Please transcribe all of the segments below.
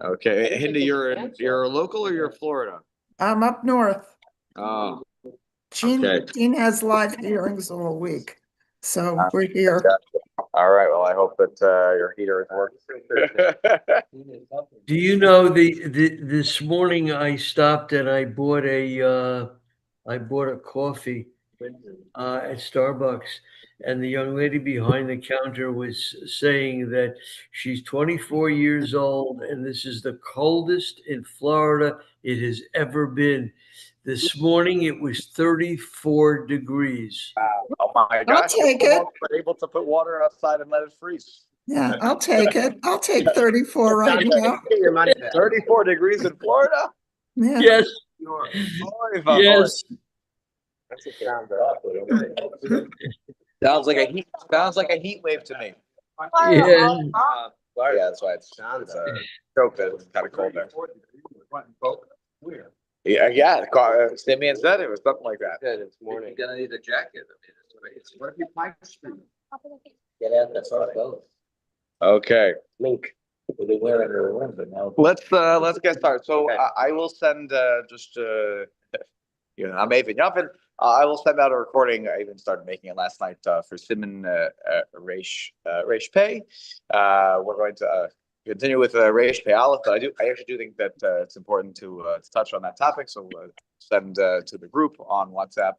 Okay, Hinda, you're local or you're Florida? I'm up north. Oh, Gene, okay. Gene has live hearings all week, so we're here. All right. Well, I hope that your heater is working. Do you know this morning I stopped and I bought a coffee at Starbucks, and the young lady behind the counter was saying that she's 24 years old and this is the coldest in Florida it has ever been. This morning it was 34 degrees. Oh my I'll gosh! take it. We're able to put water outside and let it freeze. Yeah, I'll take it. I'll take 34 right now. 34 degrees in Florida. Yeah. Yes, yes. Sounds like a heat wave to me. Yeah. Yeah, that's why it's joke that it's kind of cold there. Yeah. Simeon said it was something like that. Good, it's morning. You're gonna need a jacket. What if you pipe stream? Get out, that's our boat. Okay. Link. Well, they wear it or whatever, but now. Let's get started. So Okay. I will send I'm Avin Yavin. I will send out a recording. I even started making it last night for Simon Reish Pei. We're going to continue with Reish Pei Aleph. I actually do think that it's important to touch on that topic. So send to the group on WhatsApp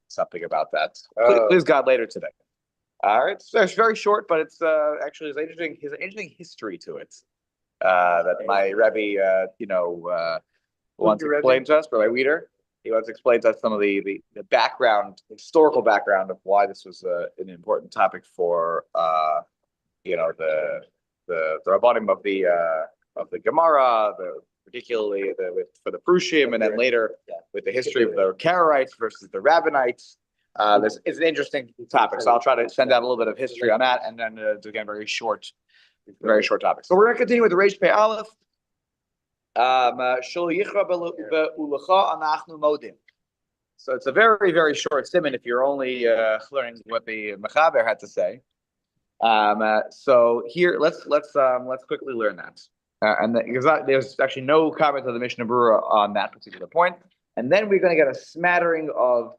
something about that. Please God later today. All right, so it's very short, but it's actually there's an interesting history to it that my Rebbe, wants to explain to us, or my reader. He wants to explain to us some of the background, historical background of why this was an important topic for the rabbanim of the Gemara, particularly for the Prushim, and then later with the history of the Karaites versus the Rabbinites. It's an interesting topic, so I'll try to send out a little bit of history on that, and then again very short topic. So we're going to continue with the Reish Pei Aleph. So it's a very, very short siman if you're only learning what the Mechaber had to say. So here, let's quickly learn that, because there's actually no comment of the Mishnah Berurah on that particular point, and then we're going to get a smattering of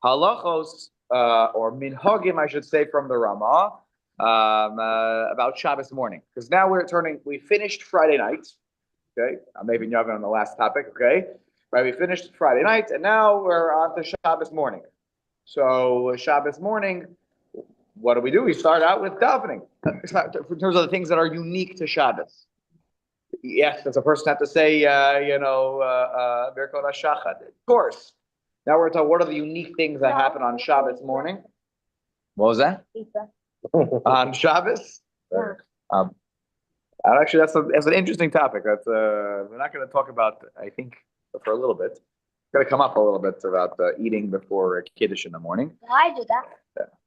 halachos or minhagim, I should say, from the Ramah about Shabbos morning, because now we finished Friday night. Okay, I'm maybe Yavin on the last topic. Okay, right, we finished Friday night, and now we're on to Shabbos morning. So Shabbos morning, what do? We start out with davening in terms of the things that are unique to Shabbos. Yes, does a person have to say, Birkot HaShachad? Of course. Now we're talking, what are the unique things that happen on Shabbos morning? What was that? On Shabbos? Yeah. Actually, that's an interesting topic. That's we're not going to talk about, I think, for a little bit. It's going to come up a little bit about eating before Kiddush in the morning. I do that.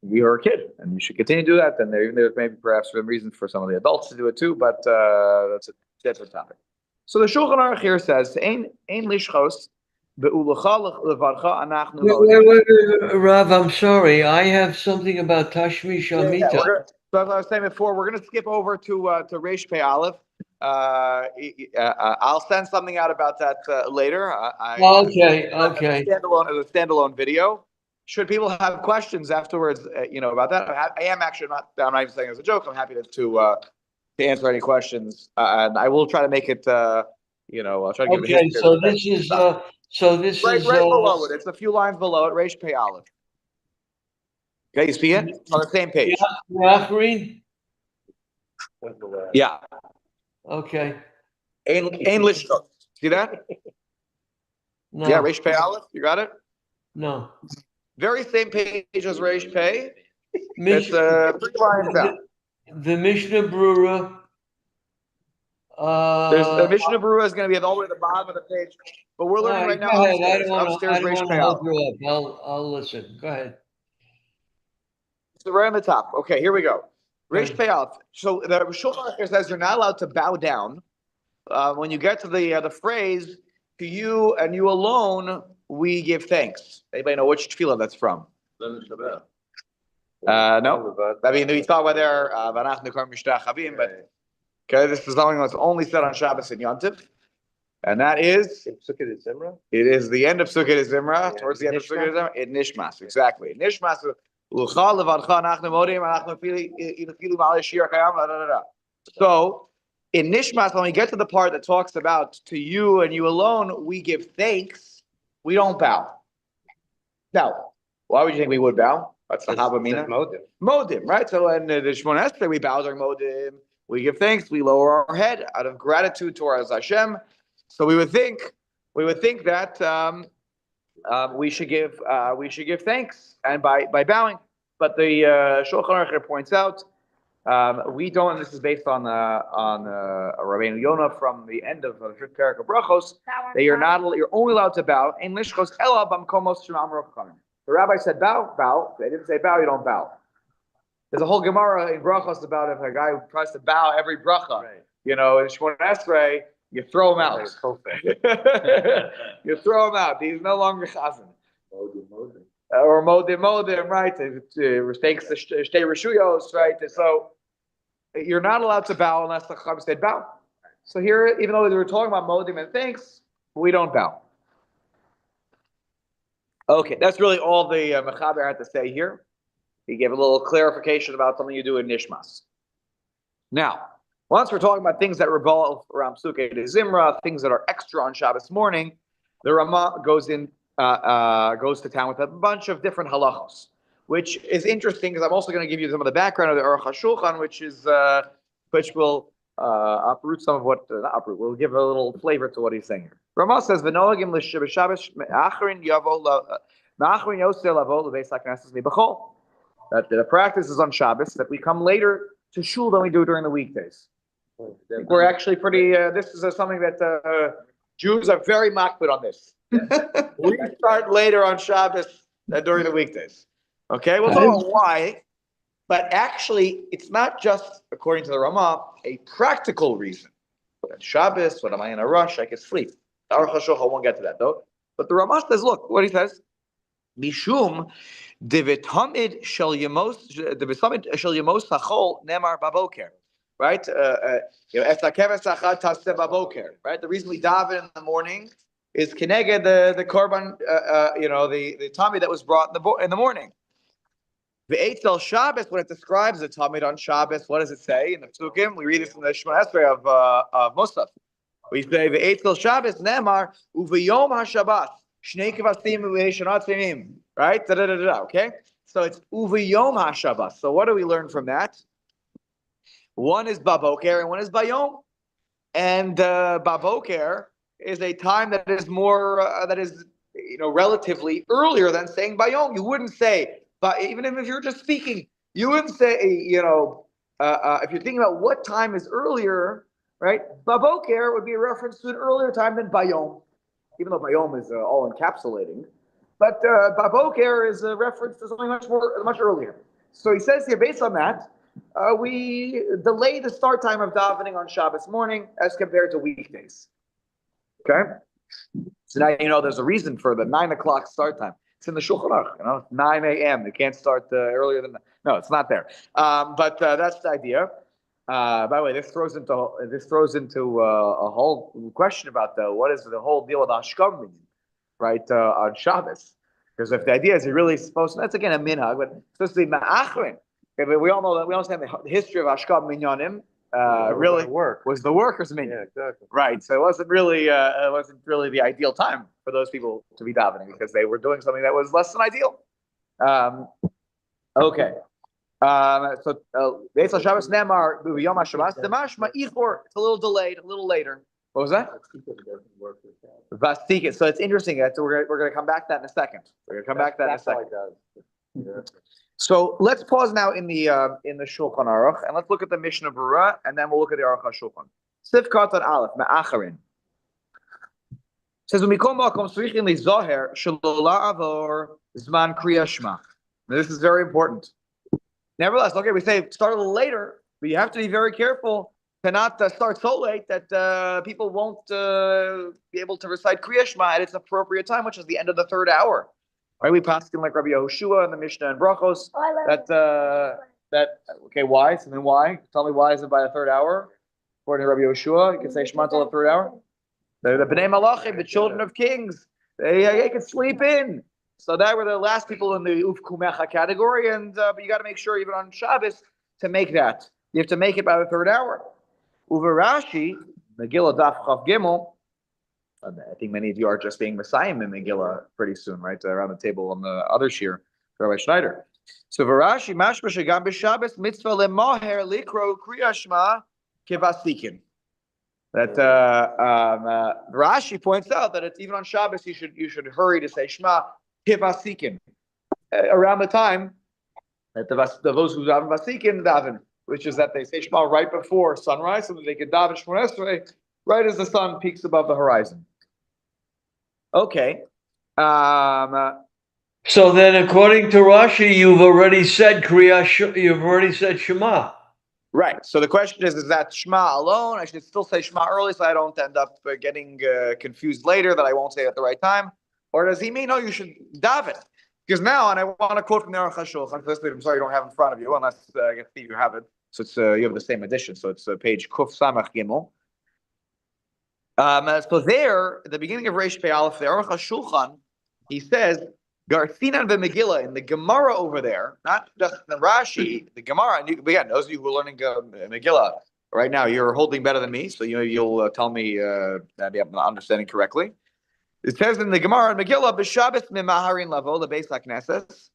You were a kid, and you should continue to do that. And there's maybe perhaps some reasons for some of the adults to do it too, but that's a topic. So the Shulchan Aruch here says, "Ein lishchos be'ulacha levarcha anachnu modim." Wait, Rav, I'm sorry. I have something about Tashmish Amita. So as I was saying before, we're going to skip over to Reish Pei Aleph. I'll send something out about that later. Okay. As a standalone video. Should people have questions afterwards, about that? I am actually I'm not even saying it as a joke. I'm happy to answer any questions, and I will try to make it. I'll try to give Okay, so this is right below it. It's a few lines below it. Reish Pei Aleph. Okay, you see it? It's on the same page. Yeah. Okay. English. See that? No. Yeah, Reish Pei Aleph. You got it? No. Very same page as Reish Pei. It's 3 lines down. The Mishnah Berurah. There's the Mishnah Berurah is going to be all the way at the bottom of the page, but we're learning right now upstairs. Upstairs, Reish Pei Aleph. I'll listen. Go ahead. So right on the top. Okay, here we go. Reish Pei Aleph. So the Shulchan Aruch says you're not allowed to bow down when you get to the phrase "to you and you alone we give thanks." Anybody know which tefillah that's from? No. I mean, we talk about there, but okay, this is something that's only said on Shabbos and Yom Tov. And that is, it is the end of Sukkot Zimra, towards the end of Sukkot Zimra, in Nishmas, exactly. Nishmas, so, in Nishmas, when we get to the part that talks about to you and you alone, we give thanks, we don't bow. Now, why would you think we would bow? That's the Havamina. Modim, right? So in the Shemona Esrei, we bow during Modim, we give thanks, we lower our head out of gratitude towards Hashem. So we would think that we should give thanks and by bowing. But the Shulchan Aruch points out we don't, and this is based on Rabbeinu Yonah from the end of the fifth parak of Brachos, that you're only allowed to bow in Lishkos Ela Bamkomos Shemam Rochanim. The rabbi said bow. They didn't say bow, you don't bow. There's a whole Gemara in Brachos about if a guy who tries to bow every bracha, in Shemona Esrei, you throw him out. You throw him out. He's no longer chazan. Or modim, right? Mistakes the shtei reshuyos, right? So you're not allowed to bow unless the Chacham said bow. So here, even though we were talking about modim and thanks, we don't bow. Okay, that's really all the Mechaber had to say here. He gave a little clarification about something you do in Nishmas. Now, once we're talking about things that revolve around Sukkot Zimra, things that are extra on Shabbos morning, the Rama goes to town with a bunch of different halachos, which is interesting because I'm also going to give you some of the background of the Aruch HaShulchan, which will uproot some of what not uproot. We'll give a little flavor to what he's saying here. Rama says, "V'noagim l'Shabbos me'achrin yosel lavo lebeis hakneses mibachol." That the practice is on Shabbos that we come later to shul than we do during the weekdays. We're actually pretty. This is something that Jews are very makbid on this. We start later on Shabbos than during the weekdays. Okay, we'll talk about why. But actually, it's not just, according to the Rama, a practical reason. At Shabbos, when am I in a rush? I can sleep. Aruch HaShulchan won't get to that though. But the Rama says, look, what he says: Mishum devitamid shel yemos hachol nemar baboker. Right? Right? The reason we daven in the morning is keneged the korban, the tummy that was brought in the morning. The Eitzel Shabbos, when it describes the Talmud on Shabbos, what does it say in the Psukim? We read this in the Shemona Esrei of Musaf. We say the Eitzel Shabbos Nemar Uvayom HaShabbat Shnei Kvasim Uveishonat Tzimim. Right? Okay. So it's Uvayom HaShabbat. So what do we learn from that? One is Baboker and one is Bayom. And Baboker is a time that is more relatively earlier than saying Bayom. You wouldn't say. But even if you're just speaking, you wouldn't say, if you're thinking about what time is earlier, right? Baboker would be a reference to an earlier time than Bayom, even though Bayom is all encapsulating. But Baboker is a reference to something much earlier. So he says here, based on that, we delay the start time of davening on Shabbos morning as compared to weekdays. Okay? So now you know there's a reason for the 9 o'clock start time. It's in the Shulchan Aruch, 9 a.m. They can't start earlier than that. No, it's not there. But that's the idea. By the way, this throws into a whole question about what is the whole deal with Ashkam, right, on Shabbos. Because if the idea is you're really supposed to, that's again a minhag, but it's supposed to be ma'achrin. Okay, but we all know that we understand the history of Ashkam minyanim. Really was the workers' minyan. Yeah, exactly. Right. So it wasn't really the ideal time for those people to be davening because they were doing something that was less than ideal. Okay. So Beis Shabbos Nemar Yom HaShabbat Demashma Ichor. It's a little delayed, a little later. What was that? Vastiket. So it's interesting. So we're going to come back to that in a second. So let's pause now in the Shulchan Aruch and let's look at the Mishnah Berurah and then we'll look at the Aruch HaShulchan. Sifkat on Aleph Me'acharin says Umikom Makom Srichin LiZoher Shalola Avor Zman Kriya Shema. This is very important. Nevertheless, okay, we say start a little later, but you have to be very careful to not start so late that people won't be able to recite Kriya Shema at its appropriate time, which is the end of the third hour Right? We paskin like Rabbi Yehoshua and the Mishnah and Brachos. Oh, I love That okay, why? So then why? Tell me why is it by the third hour? According to Rabbi Yehoshua, you can say Shema till the third hour. The Bnei Malachim, the children of kings, they could sleep in. So that were the last people in the Uf Kumecha category, and but you got to make sure even on Shabbos to make that. You have to make it by the third hour. Uva Rashi, Megillah Daf Chav Gimel. I think many of you are just being Messiah in Megillah pretty soon, right? Around the table on the other shir, Rabbi Schneider. So Varashi Mashma Shagam B'Shabbos Mitzvah Lemaher Likro Kriya Shema Kivasikin. That Rashi points out that it's even on Shabbos you should hurry to say Shema Kivasikin around the time that those who daven Vasikin daven, which is that they say Shema right before sunrise, so that they can daven Shmoneh Esrei right as the sun peaks above the horizon. Okay. So then, according to Rashi, you've already said Shema. Right. So the question is that Shema alone? I should still say Shema early so I don't end up getting confused later that I won't say it at the right time. Or does he mean, no, you should daven? Because now, and I want to quote from the Aruch HaShulchan, I'm sorry you don't have it in front of you, unless I guess you have it. So it's you have the same edition. So it's page Kuf Samach Gimel. So there, at the beginning of Reish Pei Aleph, the Aruch HaShulchan, he says, Garcinan v'Megillah, in the Gemara over there, not just the Rashi, the Gemara, and again, those of you who are learning Megillah right now, you're holding better than me, so you'll tell me maybe I'm not understanding correctly. It says in the Gemara and Megillah, B'Shabbos mimaharin lavo lebeis hakneses.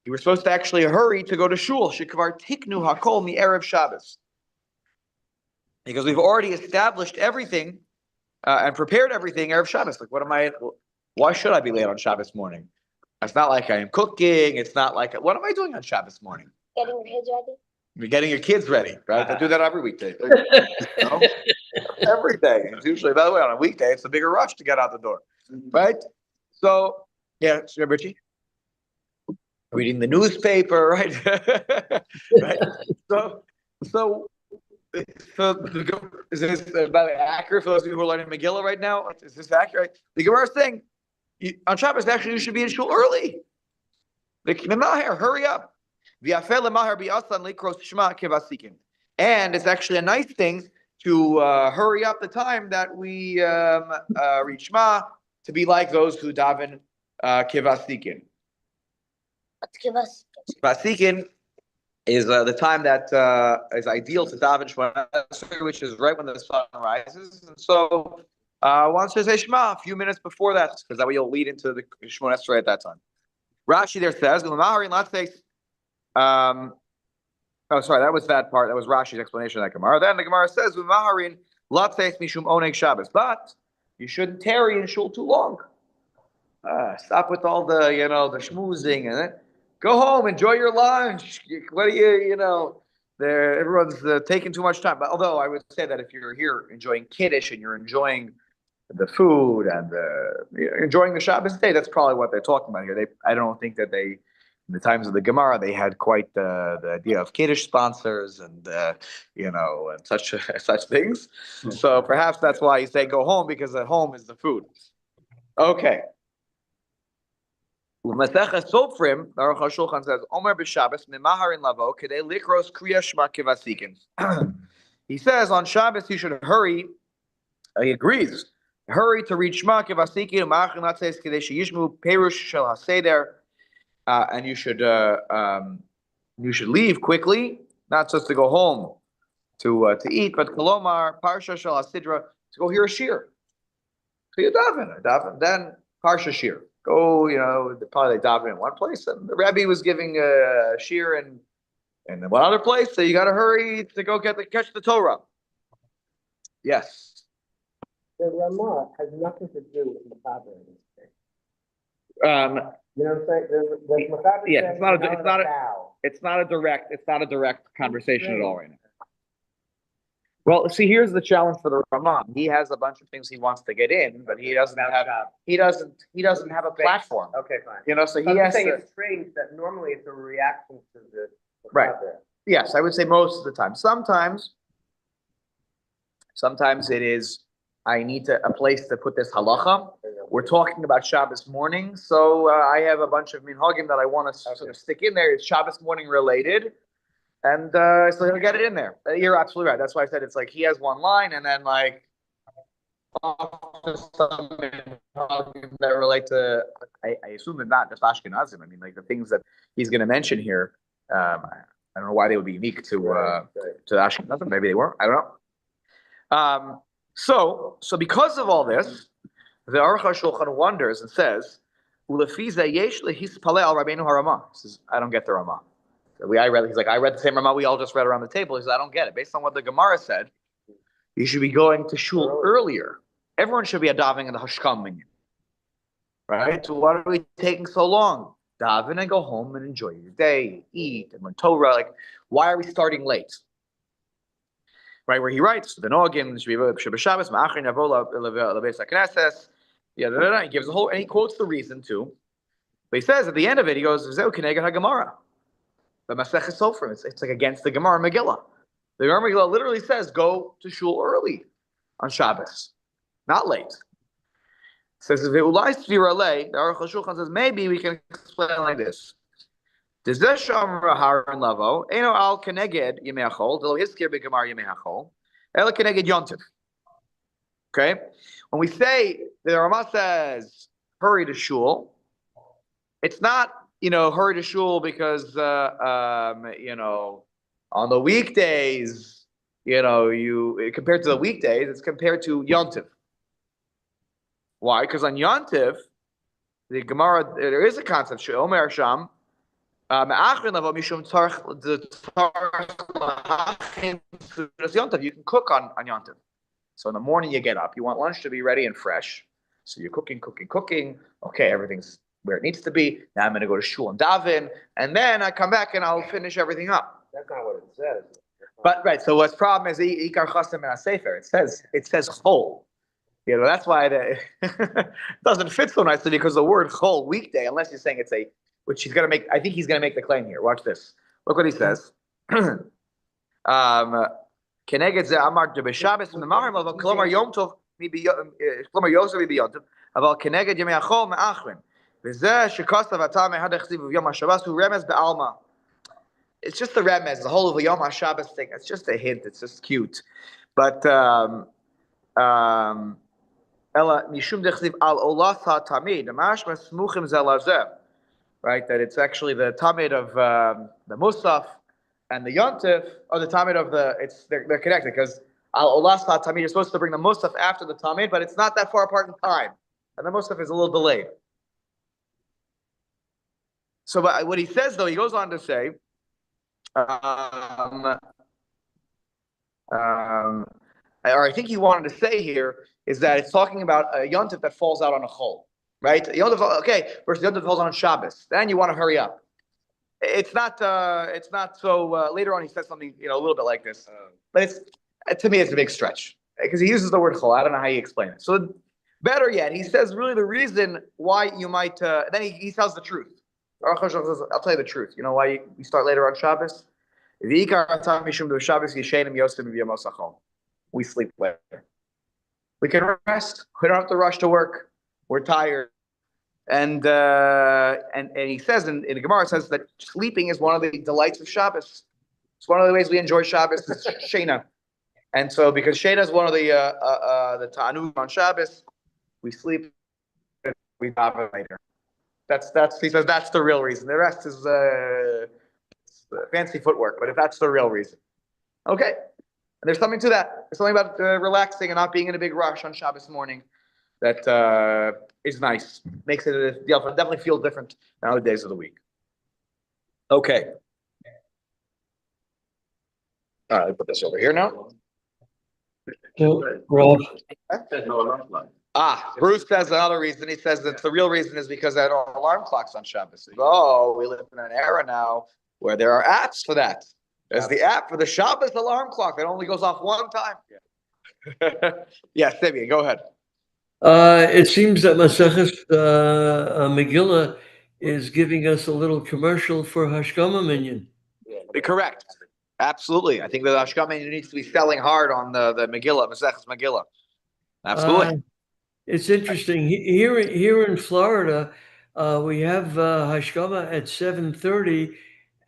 You were supposed to actually hurry to go to shul. Shekvar tiknu hakol mi erev Shabbos, because we've already established everything and prepared everything erev Shabbos. Like, why should I be late on Shabbos morning? It's not like I am cooking. It's not like, what am I doing on Shabbos morning? Getting your kids ready. You're getting your kids ready, right? I do that every weekday. Every day. It's usually, by the way, on a weekday, it's a bigger rush to get out the door, right? So, yeah, Richie? Reading the newspaper, right? Right? So, is this accurate for those of you who are learning Megillah right now? Is this accurate? The Gemara is saying, on Shabbos, actually, you should be in shul early. Hurry up. And it's actually a nice thing to hurry up the time that we read Shema to be like those who daven kivasikin. Let's give us. Kivasikin is the time that is ideal to daven Shema, which is right when the sun rises. And so once you say Shema, a few minutes before that, because that way you'll lead into the Shmoneh Esrei at that time. Rashi there says, oh, sorry, that was that part. That was Rashi's explanation of that Gemara. Then the Gemara says, mishum oneg Shabbos. But you shouldn't tarry in shul too long. Stop with all the, the schmoozing and it. Go home, enjoy your lunch. What do everyone's taking too much time. But although I would say that if you're here enjoying Kiddush and you're enjoying the food and enjoying the Shabbos day, that's probably what they're talking about here. I don't think that in the times of the Gemara, they had quite the idea of Kiddush sponsors and and such things. So perhaps that's why you say go home, because at home is the food. Okay. Masechah Sofrim, Aruch HaShulchan says, Omer b'Shabbos mimaharin lavo kedei likros kriya shema kivasikin. He says on Shabbos you should hurry. He agrees. Hurry to read Shema kivasikin u'ma'achin latzes kedei sheyishmu perush shel haseder. And you should leave quickly, not just to go home to eat, but kolomar parsha shel hasidra, to go hear a shir. So you daven, then parsha shir. Go, probably they daven in one place, and the Rebbe was giving a shir in one other place, so you got to hurry to go catch the Torah. Yes. The Ramah has nothing to do with Machaber in this case. You know what I'm saying? Yeah, it's not a direct conversation at all right now. Well, see, here's the challenge for the Ramah. He has a bunch of things he wants to get in, but he doesn't have a platform. Okay, fine. So he has to. It's strange that normally it's a reaction to the Right. Yes, I would say most of the time. Sometimes it is I need a place to put this halacha. We're talking about Shabbos morning, so I have a bunch of minhagim that I want to sort of stick in there. It's Shabbos morning related, and so he'll get it in there. You're absolutely right. That's why I said it's like he has one line, and then like some minhagim that relate to. I assume they're not just Ashkenazim. I mean, like the things that he's going to mention here. I don't know why they would be unique to Ashkenazim. Maybe they were. I don't know. So because of all this. The Aruch HaShulchan wonders and says, says, I don't get the Ramah. He's like, I read the same Ramah we all just read around the table. He says, I don't get it. Based on what the Gemara said, you should be going to shul earlier. Everyone should be davening in the Hashkam minyan. Right? So why are we taking so long? Daven and go home and enjoy your day, eat, and learn Torah. Like, why are we starting late? Right, where he writes, the Nogim, Shabbos, Ma'achrin Yavola, Lebeis HaKnesses, he gives the whole, and he quotes the reason too. But he says at the end of it, he goes, Zeu Keneged HaGemara. The Masechah Sofrim, it's like against the Gemara Megillah. The Gemara Megillah literally says, go to shul early on Shabbos, not late. It says, Ve'ulai Sviralei, the Aruch HaShulchan says, maybe we can explain it like this. Lavo, Eno al Keneged Yemei Delo Hiskir B'Gemar Yemei Hachol, El Keneged Yontiv. Okay? When we say the Ramah says hurry to shul, it's not hurry to shul because on the weekdays you compared to the weekdays it's compared to Yontiv. Why? Because on Yontiv the Gemara there is a concept Omer Sham. You can cook on Yontiv. So in the morning you get up, you want lunch to be ready and fresh. So you're cooking. Okay, everything's where it needs to be. Now I'm going to go to shul and daven, and then I come back and I'll finish everything up. That's not what it says. But right, so what's problem is ikar chasam and sefer. It says chol. That's why it doesn't fit so nicely because the word chol weekday, unless you're saying it's a which he's going to make. I think he's going to make the claim here. Watch this. Look what he says. Keneged ze amar de b'Shabbos memarim aval kolomar yom tov kolomar yosef b'yontiv aval keneged yemei achol me'achrin v'zeh shekosav atam ehad echziv of yom haShabbos hu remez be'alma. It's just the remez, the whole of the yom haShabbos thing. It's just a hint. It's just cute, but ela mishum dechziv al olas hatamid mashma smuchim zelazeh. Right, that it's actually the tamid of the Musaf and the Yontif, or the tamid of they're connected because al olas tamid you're supposed to bring the Musaf after the tamid, but it's not that far apart in time, and the Musaf is a little delayed. So, but what he says though, he goes on to say, or I think he wanted to say here is that it's talking about a Yontif that falls out on a chol. Right? Okay, versus the other falls on Shabbos. Then you want to hurry up. It's not so later on he says something, a little bit like this. But to me it's a big stretch. Because he uses the word chol. I don't know how you explain it. So better yet, he says really the reason why you might then he tells the truth. I'll tell you the truth. You know why we start later on Shabbos? We sleep later. We can rest. We don't have to rush to work. We're tired, and he says in the Gemara, it says that sleeping is one of the delights of Shabbos. It's one of the ways we enjoy Shabbos. It's Shena, and so because Shena is one of the Ta'anug on Shabbos, we sleep, we daven later. He says that's the real reason. The rest is fancy footwork, but if that's the real reason, okay. And there's something to that. There's something about relaxing and not being in a big rush on Shabbos morning. That is nice. Makes it definitely feel different than other days of the week. Okay. All right, put this over here now. Rob. Bruce says another reason. He says that the real reason is because there are alarm clocks on Shabbos. Oh, we live in an era now where there are apps for that. There's the app for the Shabbos alarm clock that only goes off one time. Yeah, Simeon, go ahead. It seems that Maseches Megillah is giving us a little commercial for Hashkama Minyan. Correct. Absolutely. I think that Hashkama Minyan needs to be selling hard on the Megillah, Maseches Megillah. Absolutely. It's interesting. Here in Florida, we have Hashkama at 7:30,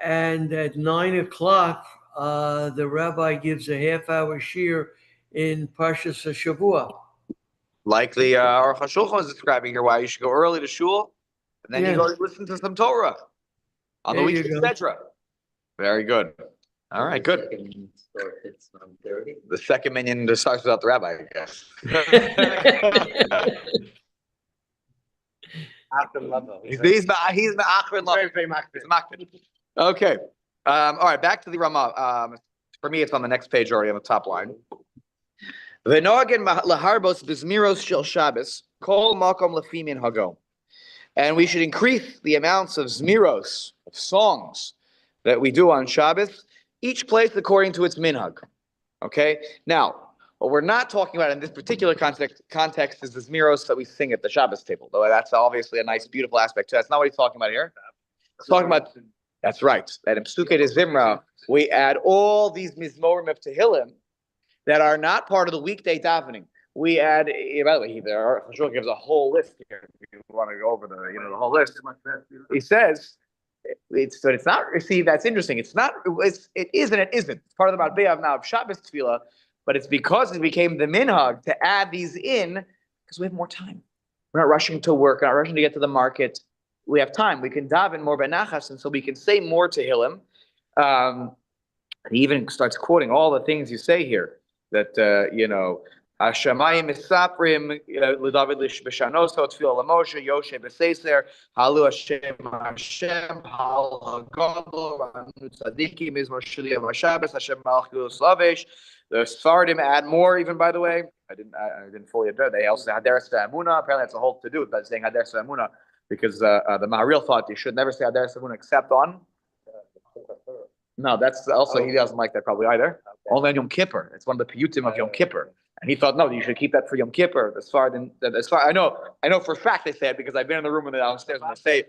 and at 9 o'clock, the rabbi gives a half-hour shiur in Parshas Shavua. Like the Aruch HaShulchan is describing here, why you should go early to shul, and then you go listen to some Torah on the There you weekend, go. etc. Very good. All right, good. The second minion just starts without the rabbi, I guess. He's ma'achrin love. He's ma'achrin. Okay. All right, back to the Ramah. For me, it's on the next page already on the top line. V'noagin laharbos b'zmiros shel Shabbos kol makom lefi minhago. And we should increase the amounts of zmiros, of songs, that we do on Shabbos, each place according to its minhag. Okay? Now, what we're not talking about in this particular context is the zmiros that we sing at the Shabbos table, though that's obviously a nice, beautiful aspect too. That's not what he's talking about here. He's talking about, that's right, that in Psuke de Zimra, we add all these mizmorim of Tehillim that are not part of the weekday davening. We add, by the way, there gives a whole list here. If you want to go over the whole list, he says it's not. See, that's interesting. It is and it isn't. It's part of the Matbe'av now of Shabbos Tefillah, but it's because it became the minhag to add these in because we have more time. We're not rushing to work. We're not rushing to get to the market. We have time. We can daven more benachas, and so we can say more Tehillim. He even starts quoting all the things you say here. That Hashemayim Misaprim LeDavid B'Shanoso Tefillah LaMoshe Yoshe B'Seiser Halu Hashem Hashem Hal Hagadol Ranu Tzadiki Mizmor Shili HaShabbos Hashem Malchus Lavesh. The Sardim add more. Even by the way, I didn't fully address. They also had Haderes V'Amuna. Apparently, that's a whole to do with saying Haderes V'Amuna because the Maharil thought you should never say Haderes V'Amuna except on. No, that's also he doesn't like that probably either. Okay. Only on Yom Kippur. It's one of the piyutim of Yom Kippur, and he thought no, you should keep that for Yom Kippur. As far I know for a fact they say it because I've been in the room when they're downstairs and they say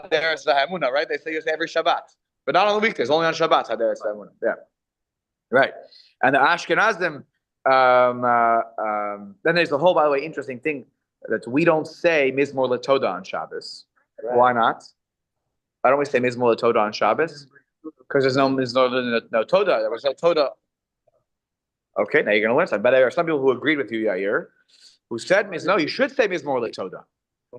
there's the Hamuna, right? They say you say every Shabbat, but not on the weekdays, only on Shabbat. There's the Hamuna. Yeah, right. And the Ashkenazim. Then there's a whole, by the way, interesting thing that we don't say Mizmor LeToda on Shabbos. Right. Why not? Why don't we say Mizmor LeToda on Shabbos? Because there's no Toda. There was no Toda. Okay, now you're going to learn something. But there are some people who agreed with you, Yair, who said, no, you should say Mizmor LeToda.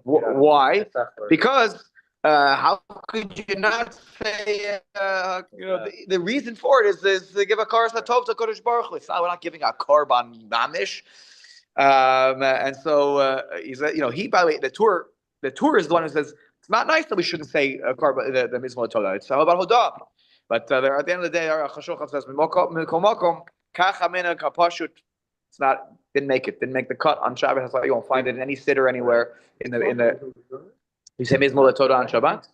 Why? Because how could you not say, the reason for it is to give a karas hatov to Kodesh Baruch Hu. We're not giving a korban mamish. And so he said, he, by the way, the tour is the one who says, it's not nice that we shouldn't say korban, the Mizmor LeToda. It's all about Hodah. But there, at the end of the day, our Chashulchan says, it's not, didn't make the cut on Shabbat. That's why you won't find it in any siddur anywhere in the. You say Mizmor LeToda on Shabbat?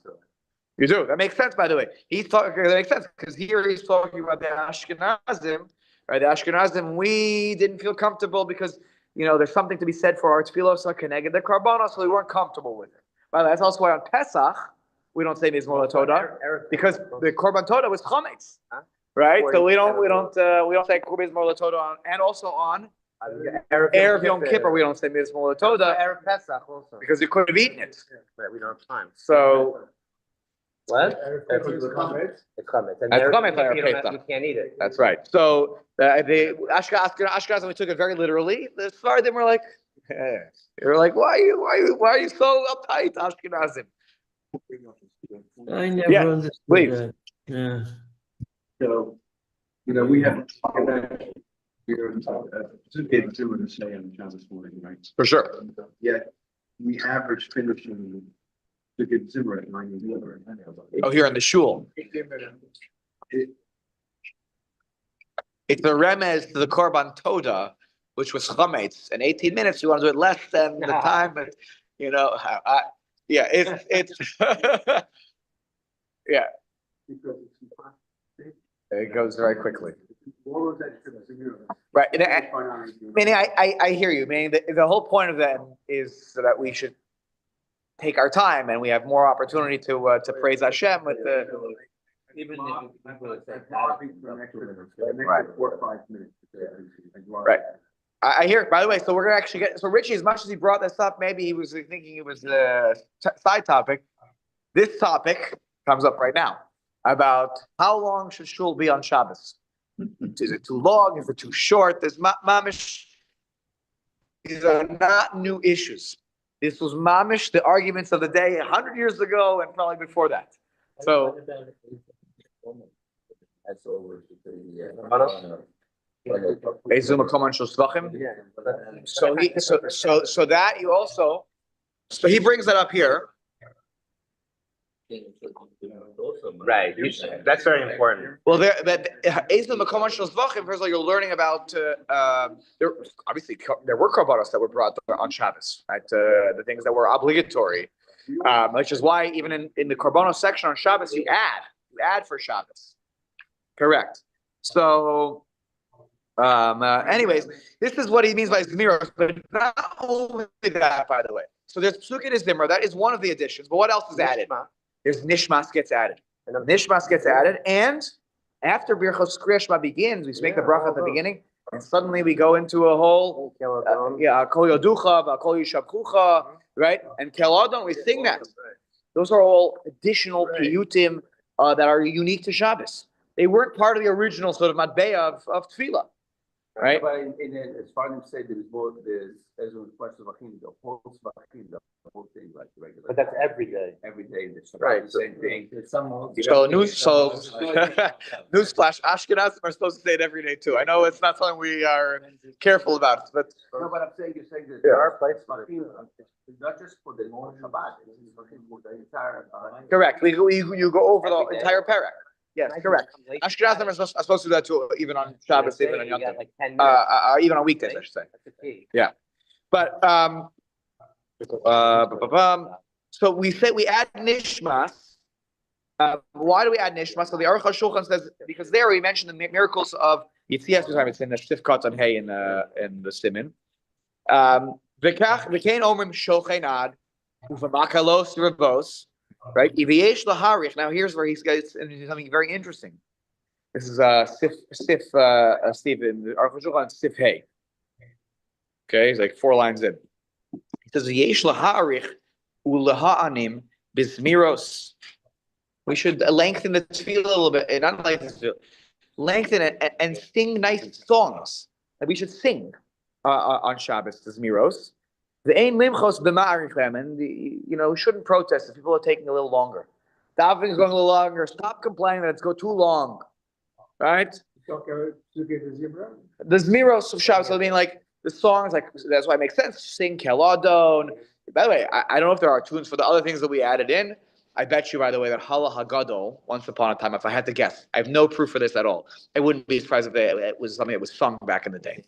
You do. That makes sense, by the way. That makes sense because here he's talking about the Ashkenazim, right? The Ashkenazim, we didn't feel comfortable because there's something to be said for our tefillos keneged the karbanos, so we weren't comfortable with it. By the way, that's also why on Pesach we don't say Mizmor LeToda because the korban toda was chametz, right? So we don't say Mizmor LeToda on, and also on Erev Yom Kippur we don't say Mizmor LeToda. Erev Pesach also because you could have eaten it. Right, we don't have time. So what? It's chametz. And that's chametz on Erev Pesach. You can't eat it. That's right. So the Ashkenazim we took it very literally. The Sephardim were like, they were like, why are you so uptight, Ashkenazim? I never understood that. Yeah. So, we have two kids doing the say on Shabbos morning, right? For sure. Yet we average finishing the good Zimmer at 9 Oh, here in the shul. It's a remez to the korban toda, which was chametz. In 18 minutes, you want to do it less than the time, but it's yeah. It goes very quickly. Right. Meaning, I hear you. Meaning, the whole point of that is so that we should take our time and we have more opportunity to praise Hashem with the. Even if right. I hear it. By the way, so we're gonna actually get. So Richie, as much as he brought this up, maybe he was thinking it was a side topic. This topic comes up right now about how long should shul be on Shabbos? Is it too long? Is it too short? There's mamish. These are not new issues. This was mamish, the arguments of the day 100 years ago and probably before that. So. So that you also, so he brings that up here. Right, that's very important. Well, first of all, you're learning about there. Obviously, there were korbanos that were brought on Shabbos, right? The things that were obligatory, which is why even in the korbanos section on Shabbos, you add for Shabbos. Correct. So, anyways, this is what he means by Zmiros, but not only that, by the way. So there's Psukim and Zimra. That is one of the additions. But what else is added? There's Nishmas gets added. Nishmas gets added, and after Birchos Kriyashma begins, we make the bracha at the beginning, and suddenly we go into a whole, Kol Yoducha, Kol Yishabchucha, right? And Kel Adon, we sing that. Those are all additional piyutim that are unique to Shabbos. They weren't part of the original sort of matbeah of Tefillah, right? But as far as say, there's as a question of the whole thing, like regular. But that's every day. Every day, it's Right. Same thing. Newsflash: Ashkenazim are supposed to say it every day too. I know it's not something we are careful about, but No, but I'm saying, you're saying that There there are are places it's not just for the Shabbat, it's for the entire. correct. You go over the entire parak. Yes, correct. Ashkenazim are supposed to do that too, even on Shabbos, even on Yom Tov, even on weekdays, I should say. Yeah, but so we say we add nishmas. Why do we add nishmas? So the Aruch HaShulchan says because there we mentioned the miracles of Yitzias Mitzrayim. It's in the Shtifkat on Hay in the Siman. V'kach v'kein omrim shochein ad uv'makalos revos. Right? Iviyesh laharich. Now here's where he's got something very interesting. This is Steve in the Aruch HaShulchan Sif Hay. Okay, he's like 4 lines in. He says Yesh laharich ulaha'anim bismiros. We should lengthen the tefillah a little bit, not lengthen the tefillah, lengthen it and sing nice songs that we should sing on Shabbos, the Zmiros. The ain limchos b'ma'arichem, and we shouldn't protest if people are taking a little longer. Davening is going a little longer. Stop complaining that it's go too long, right? The Zmiros of Shabbos, I mean, like the songs, like that's why it makes sense. Sing Keladon. By the way, I don't know if there are tunes for the other things that we added in. I bet you, by the way, that Hala Hagadol, once upon a time, if I had to guess, I have no proof for this at all. I wouldn't be surprised if it was something that was sung back in the day.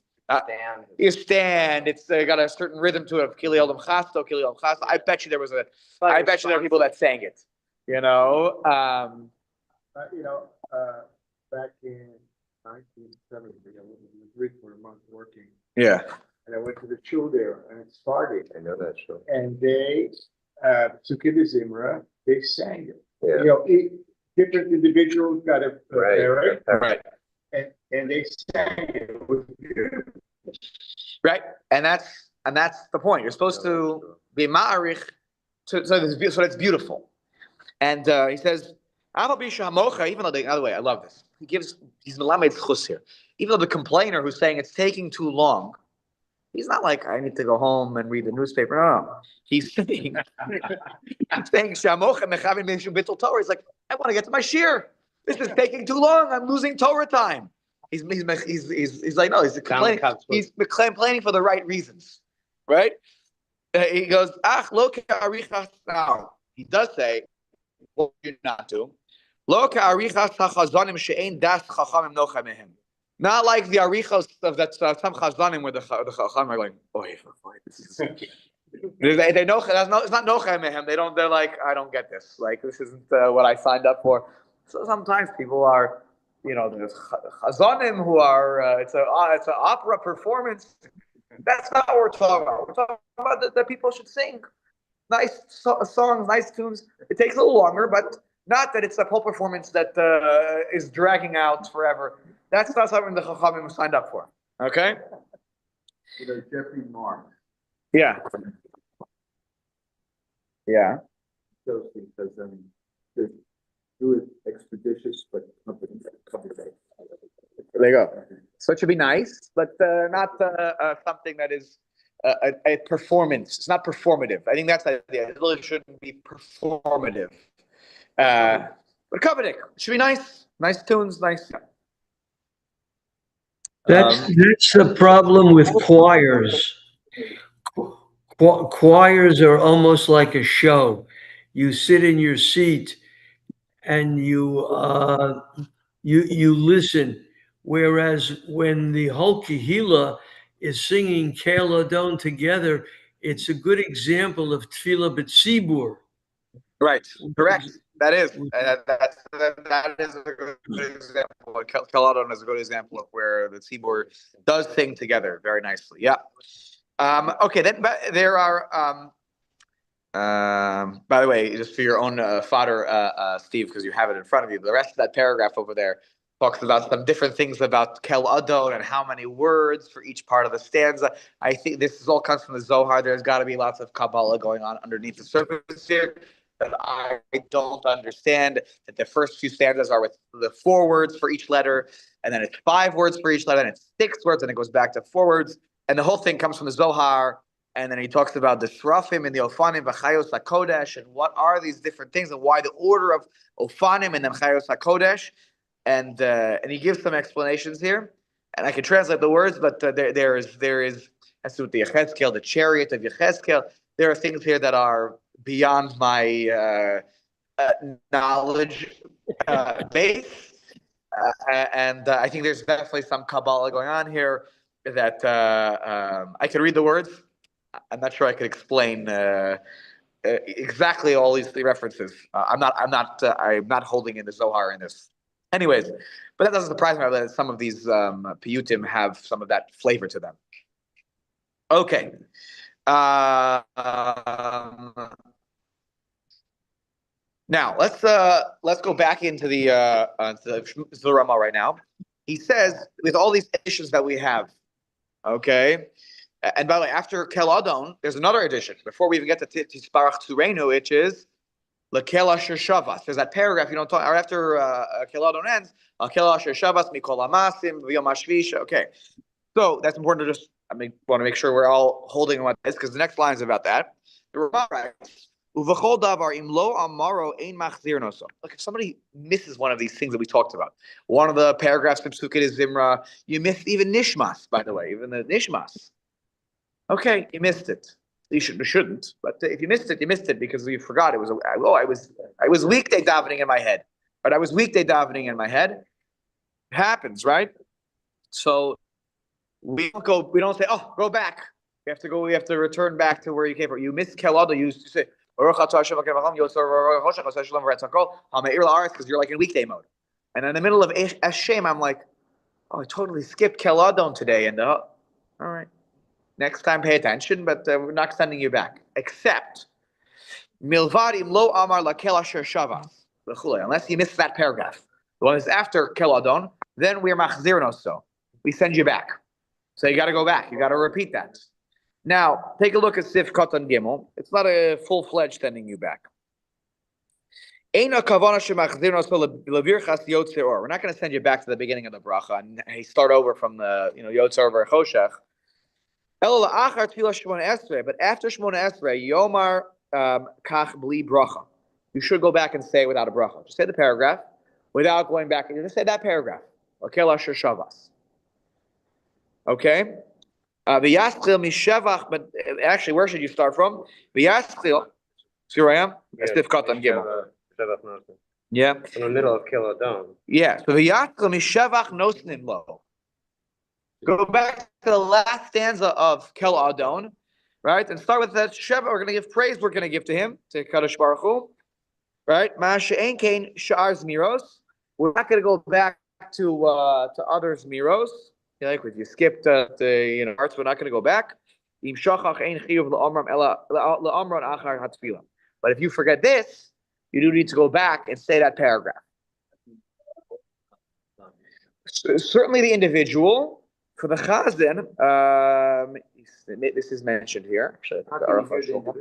You stand. It's got a certain rhythm to it. Kili Olam Chasto, Kili Olam Chasto. I bet you there was I bet you there are people that sang it. Back in 1970, I was in Madrid for a month working. Yeah. And I went to the shul there, and it started. I know that show. And they took it as Zimra. They sang it. Yeah. Different individuals got a Right. Right. and they sang it. It was beautiful. Right. And that's the point. You're supposed to be ma'arich so that's beautiful. And he says, even though by the way, I love this. He's melamed chus here. Even though the complainer who's saying it's taking too long, he's not like, I need to go home and read the newspaper. No. He's saying, Shamocha mechavim mishum bittul Torah. He's like, I want to get to my shir. This is taking too long. I'm losing Torah time. He's like, no, he's complaining. He's complaining for the right reasons, right? He goes, lo ka'arichas now. He does say, what you not do? Lo ka'arichas hachazanim she'ein das chachamim nocha mehem. Not like the arichos of that some chazanim where the chachamim are going, this is. They know it's not nocha mehem. They're like, I don't get this. Like this isn't what I signed up for. So sometimes people are, there's chazanim who are. It's an opera performance. That's not what we're talking about. We're talking about that people should sing nice songs, nice tunes. It takes a little longer, but not that it's a whole performance that is dragging out forever. That's not something the chachamim signed up for. Okay. Jeffrey Mark, Yeah. Yeah. those things, because, do it expeditious, but company. There you go. So it should be nice, but not something that is a performance. It's not performative. I think that's the idea. It really shouldn't be performative. But coveting should be nice. Nice tunes, nice. That's the problem with choirs. Choirs are almost like a show. You sit in your seat and you listen. Whereas when the whole Kehila is singing Kel Adon together, it's a good example of Tefillah B'tzibur. Right. Correct. That is. That is a good example. Keladon is a good example of where the tzibur does sing together very nicely. Yeah. Okay. Then there are. By the way, just for your own fodder, Steve, because you have it in front of you. The rest of that paragraph over there talks about some different things about Kel Adon and how many words for each part of the stanza. I think this all comes from the Zohar. There's got to be lots of Kabbalah going on underneath the surface here that I don't understand. That the first few stanzas are with the 4 words for each letter, and then it's 5 words for each letter, and it's 6 words, and it goes back to 4 words, and the whole thing comes from the Zohar. And then he talks about the Srafim and the Ofanim, V'chayos HaKodesh, and what are these different things, and why the order of Ofanim and then Chayos HaKodesh. And he gives some explanations here, and I can translate the words, but there is as to the Yechezkel, the chariot of Yechezkel. There are things here that are beyond my knowledge base, and I think there's definitely some Kabbalah going on here that I can read the words. I'm not sure I could explain exactly all these 3 references. I'm not holding in the Zohar in this. Anyways, but that doesn't surprise me that some of these piyutim have some of that flavor to them. Okay. Now let's go back into the Rama right now. He says with all these additions that we have, okay. And by the way, after Kel Adon, there's another addition. Before we even get to Tisparach Tzureinu, which is Lekel Asher Shavas. There's that paragraph you don't talk. Or after Kel Adon ends, Lekel Asher Shavas Mikol Amasim V'Yom Hashvish. Okay, so that's important to just want to make sure we're all holding on what this, because the next line is about that. The Rama writes, Uvachol davar imlo amaro ein machzir noso. Look, if somebody misses one of these things that we talked about, one of the paragraphs in Psukei is Zimra, you missed even Nishmas, by the way, even the Nishmas. Okay, you missed it. You shouldn't, but if you missed it because you forgot. It was I was weekday davening in my head, but I was weekday davening in my head. It happens, right? So we don't say, oh, go back. We have to return back to where you came from. You missed Kelada. You used to say because you're like in weekday mode, and in the middle of Eshem, I'm like, oh, I totally skipped Keladon today, and all right. Next time, pay attention, but we're not sending you back. Except, milvadim lo amar lakel asher shavas. Unless you miss that paragraph. The one that's after Kel Adon, then we're machzir noso. We send you back. So you got to go back. You got to repeat that. Now, take a look at Sif Katan Gimel. It's not a full-fledged sending you back. We're not going to send you back to the beginning of the bracha and start over from the Yotzer or Choshech. But after Shmona Esrei, Yomar Kach Bli Bracha. You should go back and say it without a bracha. Just say the paragraph without going back. You just say that paragraph. Lakel Asher Shavas. Okay? V'yaschil mishevach, but actually, where should you start from? V'yaschil. See where I am? Stif Katan Gimel. Yeah. In the middle of Kel Adon. Yeah. So v'yaschil mishevach nosnim lo. Go back to the last stanza of Kel Adon, right? And start with that Sheva. We're going to give praise. We're going to give to him, to Kadosh Baruch Hu, right? Ma'aseh ein kain sha'ar zmiros. We're not going to go back to other zmiros. Like if you skipped the parts, we're not going to go back. But if you forget this, you do need to go back and say that paragraph. Certainly the individual. For the Chazan, this is mentioned here. Actually, How can you hear the individual?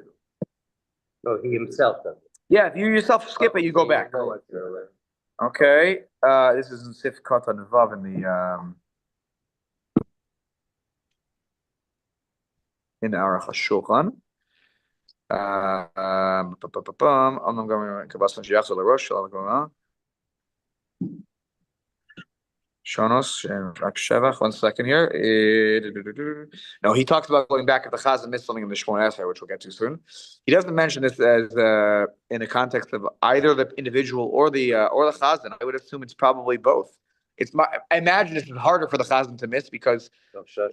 No, he himself does. yeah, if you yourself skip it, you go back. No, it's, Okay, this is in Sif Katan Vav in the Aruch HaShulchan. I'm going to Kabbalah Shiach LaRosh. Shonos, Shevach, 1 second here. No, he talks about going back if the Chazan missed something in the Shmon Esrei, which we'll get to soon. He doesn't mention this as in the context of either the individual or the Chazan. I would assume it's probably both. I imagine this is harder for the Chazan to miss because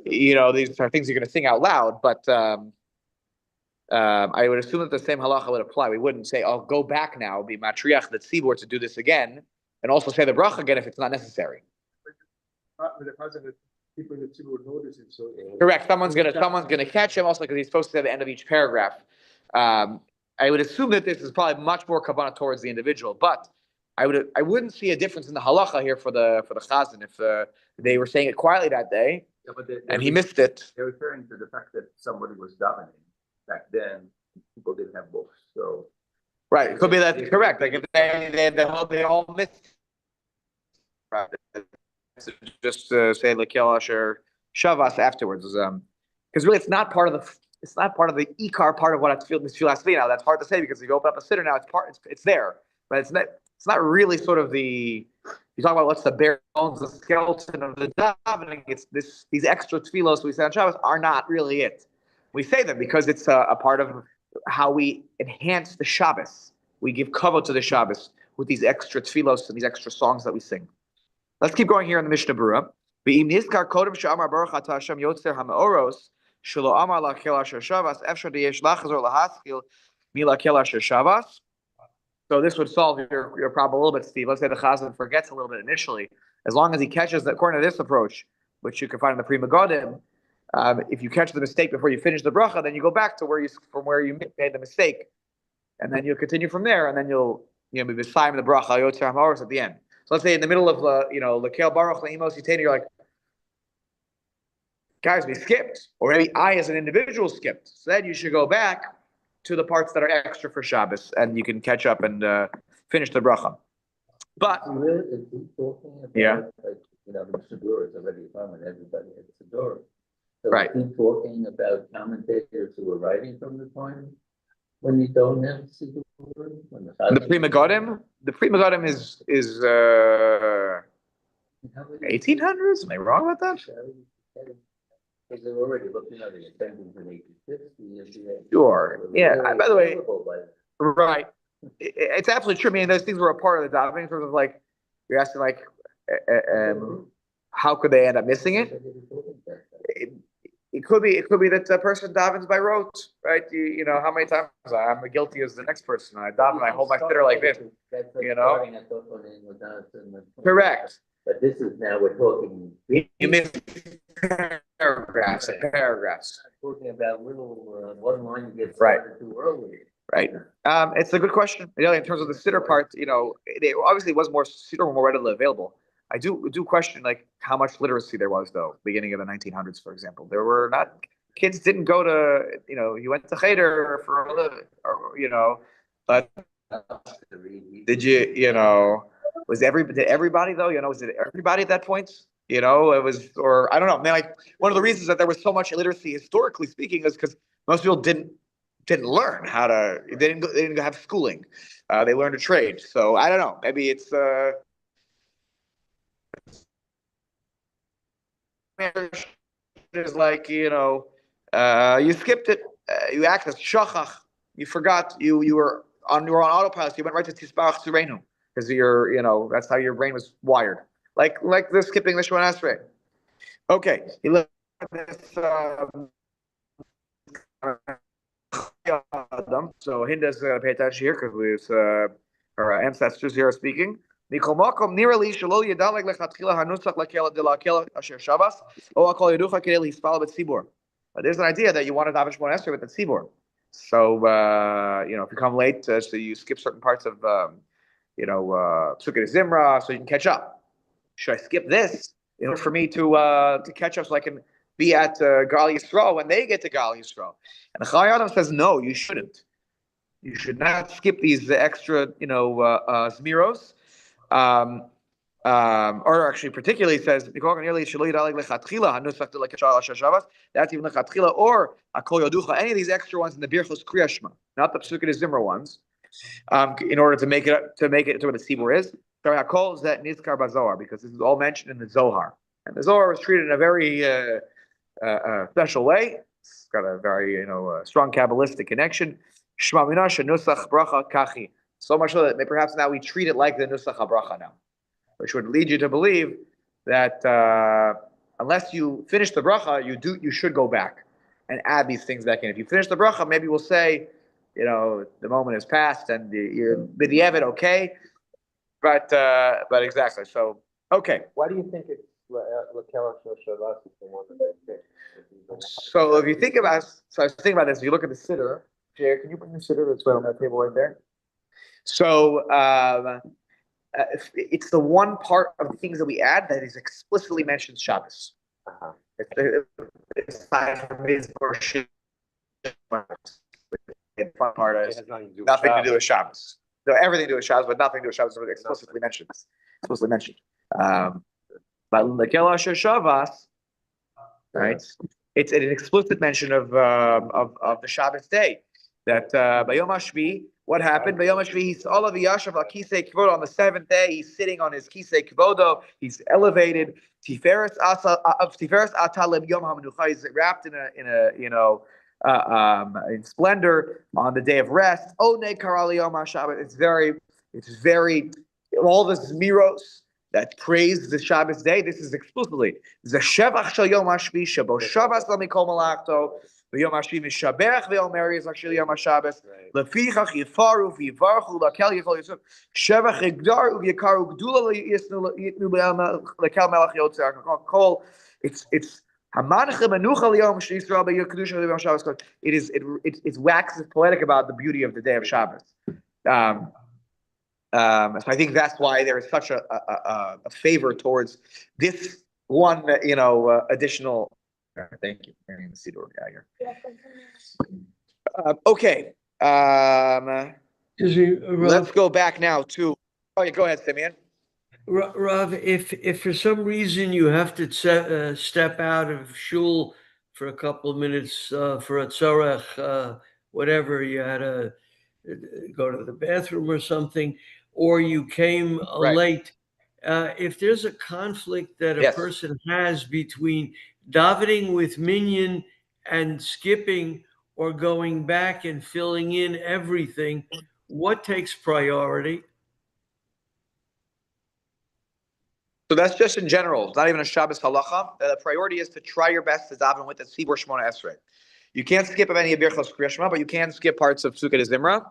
these are things you're going to sing out loud. But I would assume that the same halacha would apply. We wouldn't say, "Oh, go back now, be matriach the tzibur to do this again," and also say the bracha again if it's not necessary. people in the city would notice it, so. Correct. Someone's gonna catch him also because he's supposed to say at the end of each paragraph. I would assume that this is probably much more kavanah towards the individual, but I wouldn't see a difference in the halacha here for the chazan if they were saying it quietly that day and he missed it. They're referring to the fact that somebody was davening back then. People didn't have books, so. Right. It could be that's correct. Like if they all missed. Right. Just say Lakel Asher Shavas afterwards, because really it's not part of the ikar part of what I feel has to be now. That's hard to say because you open up a siddur now. It's there, but it's not really sort of the. You talk about what's the bare bones, the skeleton of the davening. It's these extra tefillos we say on Shabbos are not really it. We say them because it's a part of how we enhance the Shabbos. We give kavod to the Shabbos with these extra tefillos and these extra songs that we sing. Let's keep going here in the Mishnah Berurah. Ve'im nizkar kodem she'amar baruch atah Hashem yotzer ha'meoros shelo amar lakel asher shavas efshar deyesh lachazor lahaskil milakel asher shavas. So this would solve your problem a little bit, Steve. Let's say the chazan forgets a little bit initially. As long as he catches that, according to this approach, which you can find in the Pri Megadim, if you catch the mistake before you finish the bracha, then you go back to where you made the mistake, and then you'll continue from there, and then you'll be beside the bracha yotzer ha'meoros at the end. So let's say in the middle of Lekel Baruch Leimos Yitenu, you're like, guys, we skipped, or maybe I as an individual skipped. So then you should go back to the parts that are extra for Shabbos, and you can catch up and finish the bracha. But is he talking about, yeah, like, the Siddur is already common, everybody has Siddur. So right. is he talking about commentators who are writing from the time when you don't have Siddur? The Pri Megadim is 1800s. Am I wrong about that? Because they're already looking at the attendance in 1850. Sure. Yeah. By the way, available by then. right. It's absolutely true. I mean, those things were a part of the davening. In terms of like, you're asking like, how could they end up missing it? It could be that a person davens by rote, right? You know how many times I'm guilty as the next person. I daven, I hold my siddur like this. Correct. But this is now we're talking. You miss paragraphs. Talking about little one line you get right too early. Right. It's a good question. In terms of the siddur part, they obviously was more siddur were more readily available. I do question like how much literacy there was though, beginning of the 1900s, for example. There were not kids didn't go to you went to cheder for a living, or but did everybody though? Was it everybody at that point? It was, or I don't know. I mean, like one of the reasons that there was so much illiteracy historically speaking is because most people didn't learn how to. They didn't have schooling. They learned a trade. So I don't know. Maybe it's like you skipped it. You acted shachach. You forgot. You were on autopilot. You went right to tisbarach surenu because that's how your brain was wired. Like the skipping the Shemona Esrei. Okay, he looked at this. So Hinda's pay attention here because our ancestors here are speaking. There's an idea that you want to daven Shemona Esrei with the tzibur. So if you come late, so you skip certain parts of Sukkot Zimra, so you can catch up. Should I skip this in order for me to catch up so I can be at Gal Yisrael when they get to Gal Yisrael. And the Chai Adam says, no, you shouldn't. You should not skip these extra, Zmiros. Or actually, particularly says that's even lechatchila or akol yoducha. Any of these extra ones in the Birchos Kriya Shema, not the Pesukei Zimra ones, in order to make it to where the Tzibur is. Sorry, Hakol is that Nizkar Bazohar because this is all mentioned in the Zohar, and the Zohar was treated in a very special way. It's got a very strong Kabbalistic connection. Shema Minasha Nusach Bracha Kachi. So much so that perhaps now we treat it like the Nusach HaBracha now, which would lead you to believe that unless you finish the bracha, you should go back and add these things back in. If you finish the bracha, maybe we'll say, the moment has passed and you're b'diavad, okay, but exactly. So okay. Why do you think it's Hilchot Shabbat is the one that they pick? So if you think about, I was thinking about this. If you look at the siddur, Jair, can you bring the siddur that's right on that table right there? So. It's the one part of the things that we add that is explicitly mentions Shabbos. Uh-huh. It's aside from his worship. The fun part is nothing to do with Shabbos. So everything to do with Shabbos, but nothing to do with Shabbos. Explicitly mentioned. But Hilchot Shabbat, right? It's an explicit mention of the Shabbos day. That Bayom HaShvi, what happened? Bayom HaShvi, he's all of the Yashav al Kisei Kvodo on the seventh day. He's sitting on his Kisei Kvodo. He's elevated. Tiferes Atalem Yom HaMenucha. He's wrapped in splendor on the day of rest. Onei Karali Yom HaShabbat. It's very all the Zmiros that praise the Shabbos day. This is explicitly Zeshevach Shel Yom HaShvi Shebo Shabbos Lamikol Malachto. V'yom HaShvi mishaberach v'omer Yizrach Shel Yom HaShabbos lefichach yifaru v'yivarchu lakel yichol Yisuf shevach yigdaru v'yikaru gdula yitnu lekel melech yotzei kol. It's hamanachem menucha liyom sheYisrael b'yikdusha liyom Shabbos. It waxes poetic about the beauty of the day of Shabbos. So I think that's why there is such a favor towards this one, additional. Thank you. Okay. Let's go back now to. Oh, yeah, go ahead, Simeon. Rav, if for some reason you have to step out of shul for a couple of minutes for a tzorech, whatever, you had to go to the bathroom or something, or you came late, if there's a conflict that a person has between davening with minyan and skipping or going back and filling in everything, what takes priority? So that's just in general. It's not even a Shabbos halacha. The priority is to try your best to daven with the Tzibur Shmona Esrei. You can't skip any of Birchos Kriya Shema, but you can skip parts of Pesukei Zimra.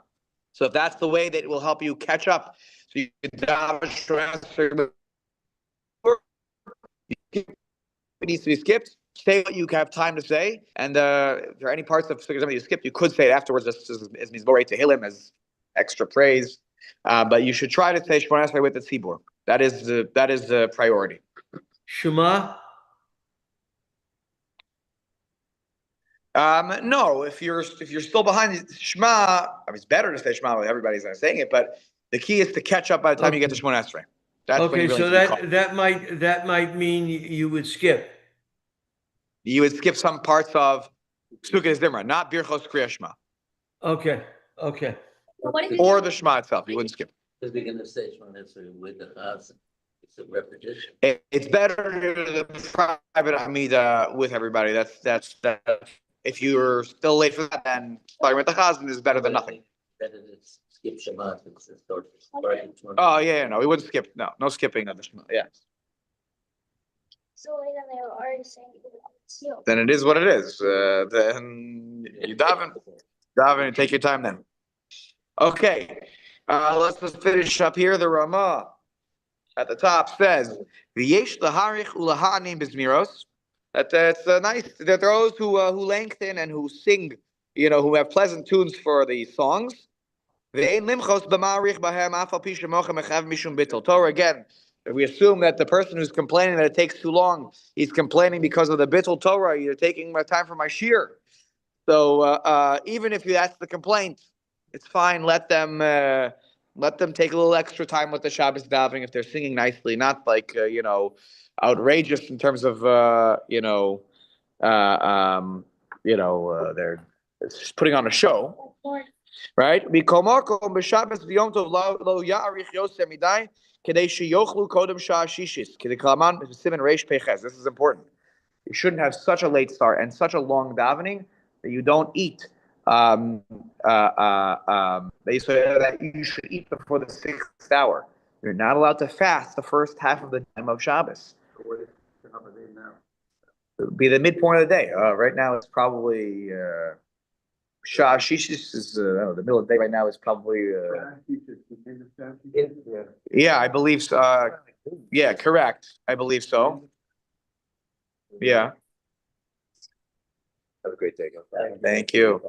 So if that's the way that it will help you catch up, so you can daven Shmona Esrei. It needs to be skipped. Say what you have time to say, and if there are any parts of Pesukei Zimra you skipped, you could say it afterwards as Mizmorei Tehillim, as extra praise. But you should try to say Shmona Esrei with the Tzibur. That is the priority. Shema? No, if you're still behind the Shema, I mean, it's better to say Shema when everybody's not saying it, but the key is to catch up by the time you get to Shmona Esrei. That's okay, really so that might mean you would skip. You would skip some parts of Pesukei Zimra, not Birchos Kriya Shema. Okay. Or the Shema itself, you wouldn't skip. Because we're going to say Shemona Esrei with the Chazan. It's a repetition. It's better to do the private Hamida with everybody. That's if you're still late for that, then starting with the Chazan is better than nothing. Better to skip Shema. Oh yeah, no, we wouldn't skip. No skipping of the Shema. Yeah. So then they were already saying it's sealed. Then it is what it is. Then you daven and take your time then. Okay. Let's just finish up here. The Ramah at the top says, "V'yesh laharich ulaha'anim b'zmiros." That it's nice that those who lengthen and who sing, who have pleasant tunes for the songs. Ve'ein limchos b'ma'arich b'hem af al pi shemochem echav mishum bittul Torah. Again, If we assume that the person who's complaining that it takes too long, he's complaining because of the bittul Torah, you're taking my time for my shir. So even if that's the complaint, it's fine. Let them take a little extra time with the Shabbos davening if they're singing nicely, not like outrageous in terms of they're just putting on a show, right? This is important. You shouldn't have such a late start and such a long davening that you don't eat. They say that you should eat before the 6th hour. You're not allowed to fast the first half of the time of Shabbos. What is the time of day now? It would be the midpoint of the day. Right now it's probably Shah Shishis is the middle of the day. Right now is probably yeah, I believe so. Yeah, correct. I believe so. Yeah. Have a great day. Thank you.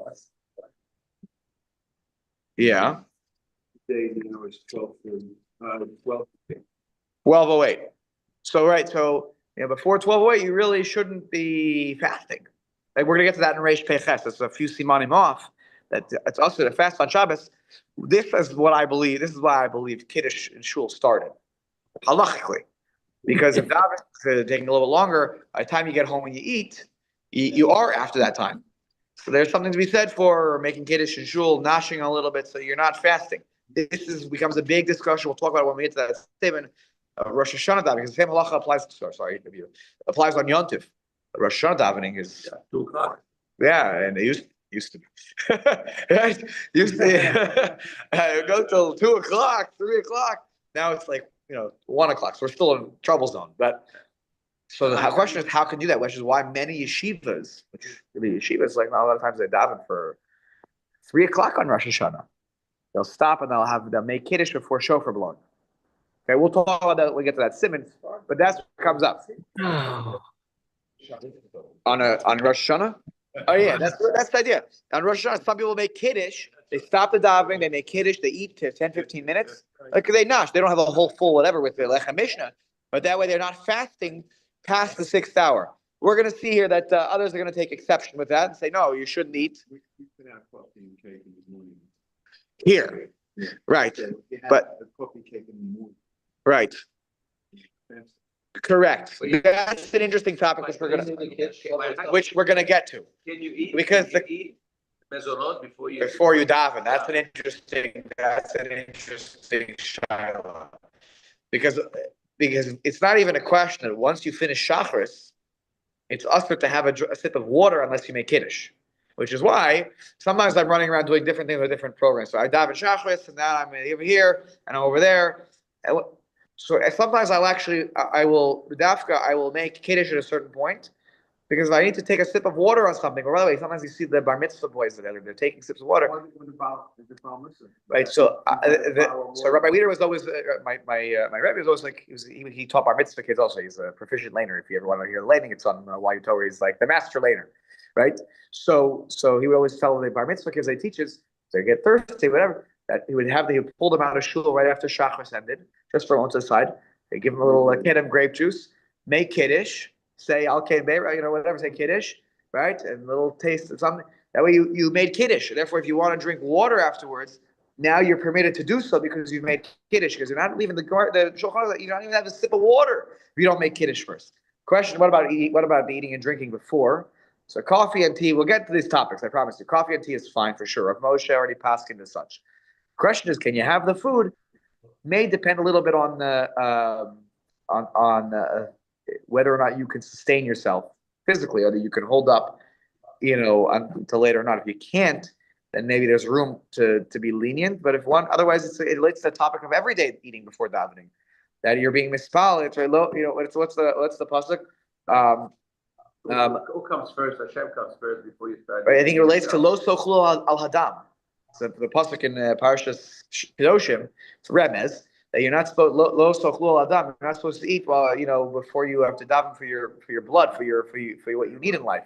Yeah. Day, is 12. 12:08. So before 12:08, you really shouldn't be fasting. Like we're gonna get to that in Reish Peches. There's a few simanim off that it's also to fast on Shabbos. This is what I believe. This is why I believe Kiddush and Shul started halachically, because if Davening is taking a little bit longer, by the time you get home and you eat, you are after that time. So there's something to be said for making Kiddush and Shul, noshing a little bit so you're not fasting. This becomes a big discussion. We'll talk about it when we get to that statement. Rosh Hashanah davening, because the same halacha applies on Yom Tov. Rosh Hashanah davening is 2 o'clock. Yeah, and it used to be right. Used to go till 2 o'clock, 3 o'clock. Now it's like 1 o'clock. So we're still in trouble zone. But so the question is, how can you do that? Which is why many yeshivas, like not a lot of times they daven for 3 o'clock on Rosh Hashanah. They'll stop and they'll make Kiddush before shofar blowing. Okay, we'll talk about that when we get to that Simmons, but that's what comes up. On Rosh Hashanah? Oh yeah, that's the idea. On Rosh Hashanah, some people make Kiddush, they stop the davening, they make Kiddush, they eat 10-15 minutes. Like they nosh, they don't have a whole full whatever with their Lechem Mishnah, but that way they're not fasting past the 6th hour. We're going to see here that others are going to take exception with that and say, no, you shouldn't eat. We could have coffee and cake in the morning. Here. Right. But coffee cake in the morning. Right. Correct. That's an interesting topic which we're gonna get to. Can you eat? Because can you eat mezonot before you daven. That's an interesting shaila. Because it's not even a question that once you finish shachris, it's usher to have a sip of water unless you make kiddush. Which is why sometimes I'm running around doing different things with different programs. So I daven shachris, and now I'm over here and I'm over there. So sometimes I will make kiddush at a certain point, because if I need to take a sip of water on something, or by the way, sometimes you see the bar mitzvah boys that they're taking sips of water. Right. So Rabbi Weeder was always my Rebbe was always like he taught bar mitzvah kids also. He's a proficient laner. If you ever want to hear the laning, it's on YU Torah. He's like the master laner, right? So he would always tell the bar mitzvah kids they teaches, they get thirsty, whatever, that he would pull them out of shul right after shachris ended, just for one to the side. They give them a little can of grape juice, make kiddush, say al kain be'er, whatever, say kiddush, right, and a little taste of something. That way you made kiddush. Therefore, if you want to drink water afterwards, now you're permitted to do so because you've made kiddush. Because you're not leaving the shulchan, you don't even have a sip of water if you don't make kiddush first. Question: What about eating and drinking before? So coffee and tea. We'll get to these topics. I promise you. Coffee and tea is fine for sure. Rav Moshe already passed into such. Question is, can you have the food? May depend a little bit on whether or not you can sustain yourself physically, or that you can hold up, until later or not. If you can't, then maybe there's room to be lenient. But otherwise, it relates to the topic of everyday eating before davening, that you're being mispal. It's very low. What's the pasuk? Who comes first? Hashem comes first before you start. Right, I think it relates to lo sochlo al hadam. So the pasuk in Parashas Kedoshim, it's Remez, that you're not supposed lo sochlo al hadam. You're not supposed to eat while before you have to daven for your blood, for what you need in life.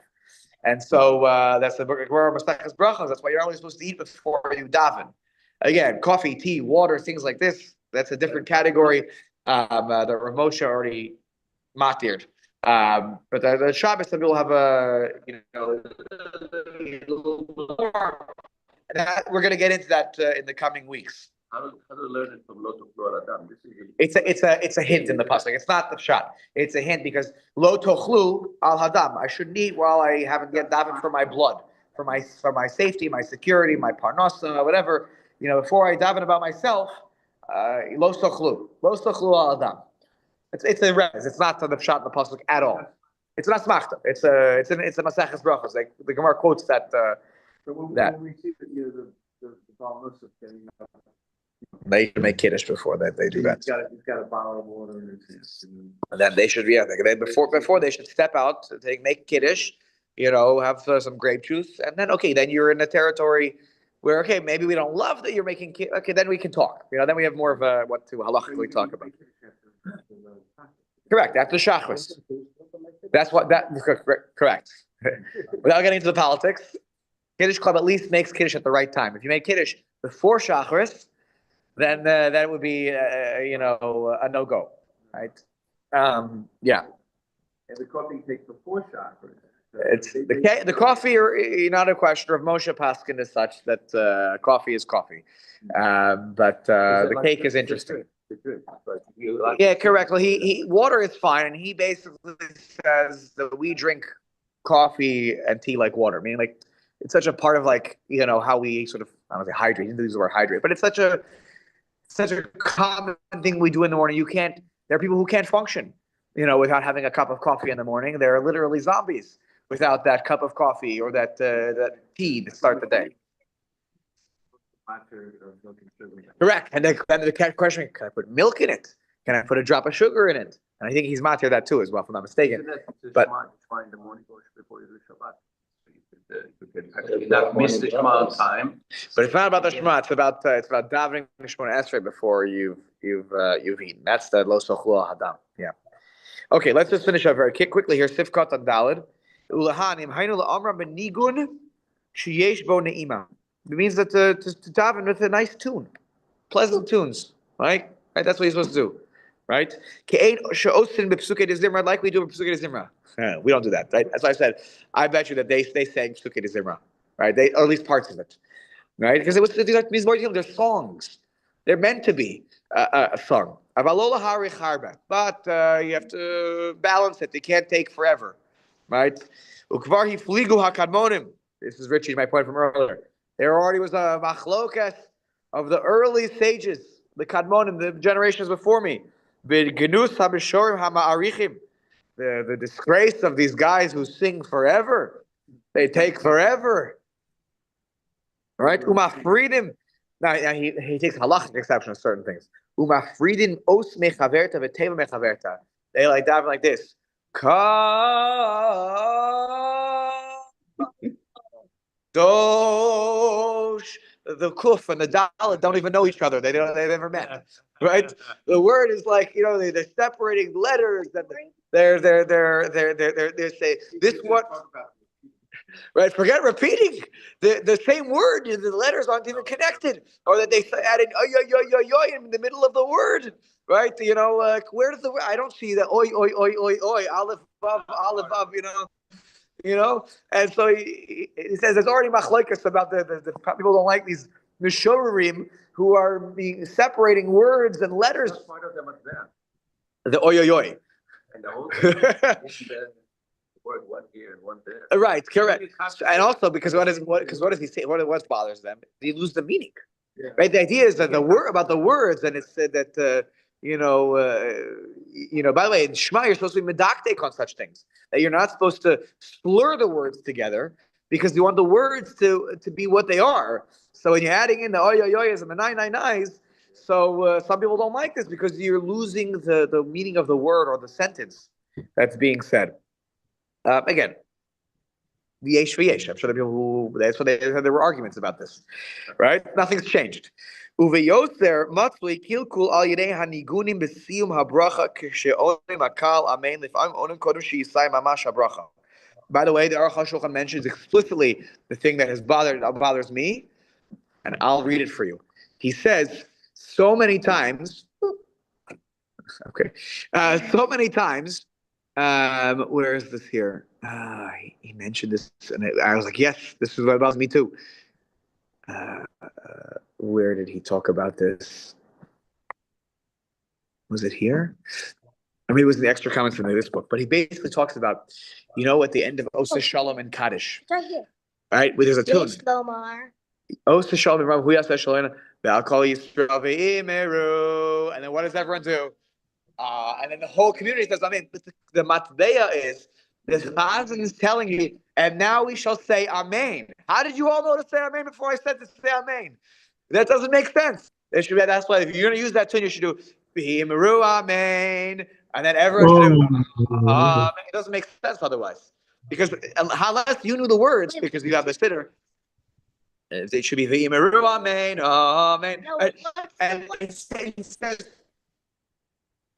And so that's the book of Masechtas Brachos. That's why you're only supposed to eat before you daven. Again, coffee, tea, water, things like this. That's a different category. The Rav Moshe already matir'd. But the Shabbos, some people have a little more. And we're going to get into that in the coming weeks. How to learn it from Loto Flora Adam? It's a hint in the pasuk. It's not the shot. It's a hint because lo tochlu al hadam. I shouldn't eat while I haven't yet davened for my blood, for my safety, my security, my parnasa, whatever. Before I daven about myself, lo tochlu al hadam. It's a remez. It's not the shot in the pasuk at all. It's not smachta. It's a maseches brachos. Like the Gemara quotes that. When we see the balance of getting they make kiddush before they do that. He's got a bottle of water and then they should before they should step out, make kiddush, have some grape juice, and then you're in a territory where maybe we don't love that you're making then we can talk. Then we have more of a what to halachically talk about. Correct. After shachris. That's correct. Without getting into the politics, Kiddush Club at least makes kiddush at the right time. If you make kiddush before shachris, then that would be a no-go, right? Yeah. And the coffee takes before chakras. It's the coffee, not a question of Moshe Paskin is such that coffee is coffee, but the cake is interesting. Yeah, correct. Well, he water is fine, and he basically says that we drink coffee and tea like water, meaning like it's such a part of how we sort of I don't know, hydrate. You use the word hydrate, but it's such a common thing we do in the morning. There are people who can't function, without having a cup of coffee in the morning. They're literally zombies without that cup of coffee or that tea to start the day. Correct. And the question, can I put milk in it? Can I put a drop of sugar in it? And I think he's matir that too as well, if I'm not mistaken. But in the morning before you do Shabbat. You not miss the Shema time. But it's not about the Shema. It's about davening the Shemona Esrei before you've eaten. That's the lo sochlu al hadam. Yeah. Okay, let's just finish up very quickly here. Sifkat and Dalid. Ulahanim haynu la'amra benigun sheyesh bo ne'ima. It means that to daven with a nice tune, pleasant tunes, right? Right. That's what you're supposed to do, right? Ke'ein she'osin b'psukei d'zimra, like we do with psukei d'zimra. We don't do that, right? As I said, I bet you that they sang psukei d'zimra, right? Or at least parts of it, right? Because these words, they're songs. They're meant to be a song. But you have to balance it. They can't take forever, right? This is Richie, my point from earlier. There already was a machlokas of the early sages, the kadmonim, the generations before me. The disgrace of these guys who sing forever. They take forever. Right? Umafridim. Now he takes halachic exception of certain things. Umafridim os mechaverta v'teva mechaverta. They daven like this. Dosh. The kuf and the dalet don't even know each other. They never met, right? The word is they're separating letters. That they're say this what. Right, forget repeating the same word. The letters aren't even connected, or that they added in the middle of the word. Right, where does the I don't see that oi aleph vav and so he says there's already machlokes about the people don't like these mishorim who are separating words and letters. The oi. And the whole word one here and one there. Right, correct. And also because what does he say? What bothers them? They lose the meaning. Yeah. Right. The idea is that the word about the words, and it's said that by the way, in Shema you're supposed to be medaktek on such things. That you're not supposed to slur the words together because you want the words to be what they are. So when you're adding in the oyoyoyas and the nine, so some people don't like this because you're losing the meaning of the word or the sentence that's being said. Again, the yesh v'yesh. I'm sure the people that's what there were arguments about this, right? Nothing's changed. Uveyoser matzli kilkul al yidei hanigunim b'siyum habracha kshe'onim akal amen lif'am onim kodem she'yisai mamash habracha. By the way, the Aruch HaShulchan mentions explicitly the thing that bothers me, and I'll read it for you. He says so many times Okay. So many times. Where is this here? He mentioned this, and I was like, yes, this is what about me too. Where did he talk about this? Was it here? I mean, it was in the extra comments from this book, but he basically talks about, at the end of Osa Shalom and Kaddish, It's right here. right? Where there's a tune. Yes, Lomar. Osa Shalom and Huyas Shalom, I'll call Yisrael V'Imeru, and then what does everyone do? And then the whole community says, the matbeya is, this Chazan is telling you, and now we shall say Amen. How did you all know to say Amen before I said to say Amen? That doesn't make sense. That's why if you're going to use that tune, you should do V'Imeru Amen, and then everyone should do Amen. It doesn't make sense otherwise. Because unless you knew the words, because you have the sitter, it should be V'Imeru Amen, Amen. No, And it says,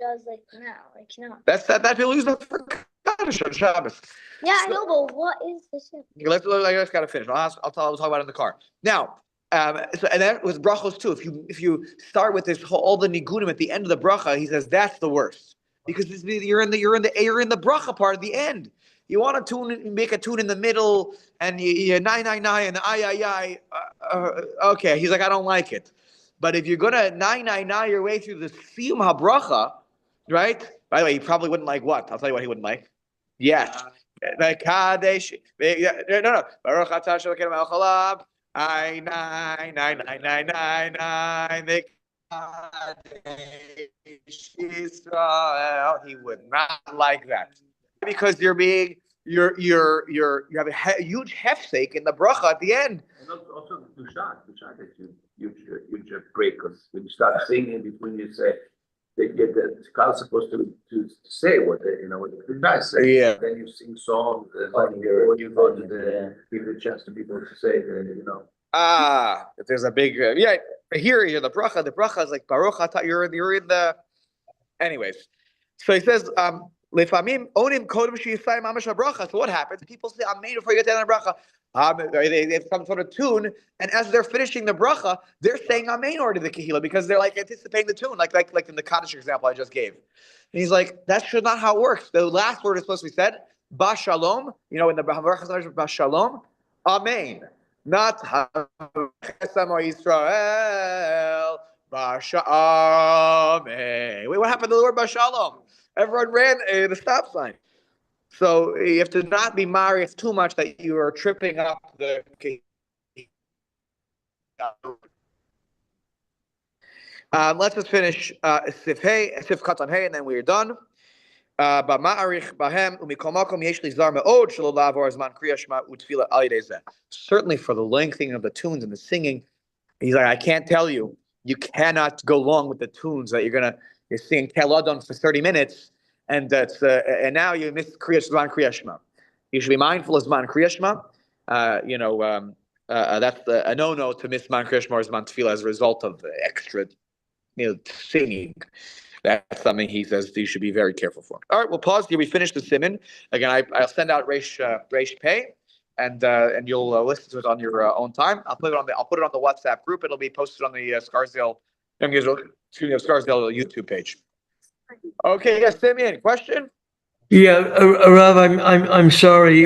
does no. that people use that for Kaddish on Shabbos. Yeah, I know, but what is this? I just gotta finish. I'll talk about it in the car. Now, and that was brachos too. If you start with all the nigunim at the end of the bracha, he says that's the worst because you're in the bracha part at the end. You want to make a tune in the middle, and you 999 and the ay. Okay, he's like, I don't like it. But if you're gonna 999 your way through the siyum habracha, right? By the way, he probably wouldn't like what? I'll tell you what he wouldn't like. Yes. The Kadesh. No. Baruch atah Elokeinu melech haolam. I 99999. The Kadesh Israel. He would not like that because you have a huge hefsek in the bracha at the end. And also the shot is huge break because when you start singing between you say they get the Kal supposed to say what what the guys say. Yeah. Then you sing songs and you go to give the chance to people to say If there's a big here the bracha is like Baruch atah. You're in the anyways. So he says Lefamim onim kodem sheyisayim mamash habracha. So what happens? People say Amen before you get to the end of the bracha. They have some sort of tune, and as they're finishing the bracha, they're saying Amen or to the Kehillah because they're like anticipating the tune, like in the Kaddish example I just gave. And he's like, that should not how it works. The last word is supposed to be said, Ba Shalom. In the bracha, Ba Shalom, Amen. Not Chesamo Yisrael, Ba Amen. Wait, what happened to the word Ba Shalom? Everyone ran the stop sign. So you have to not be marius too much that you are tripping up the. Let's just finish Sif Katan Hey, and then we're done. Certainly for the lengthening of the tunes and the singing, he's like, I can't tell you. You cannot go long with the tunes that you're singing Keladon for 30 minutes. And that's and now you miss Zman Kriya Shema. You should be mindful of Zman Kriya Shema. That's a no to miss Zman Kriya Shema or Zman Tefillah as a result of extra, singing. That's something he says you should be very careful for. All right, we'll pause here. We finished the Siman. Again, I'll send out Reish Pei, and you'll listen to it on your own time. I'll put it on the WhatsApp group. It'll be posted on the Scarsdale YouTube page. Okay, yes, Simeon, question? Yeah, Rav, I'm sorry.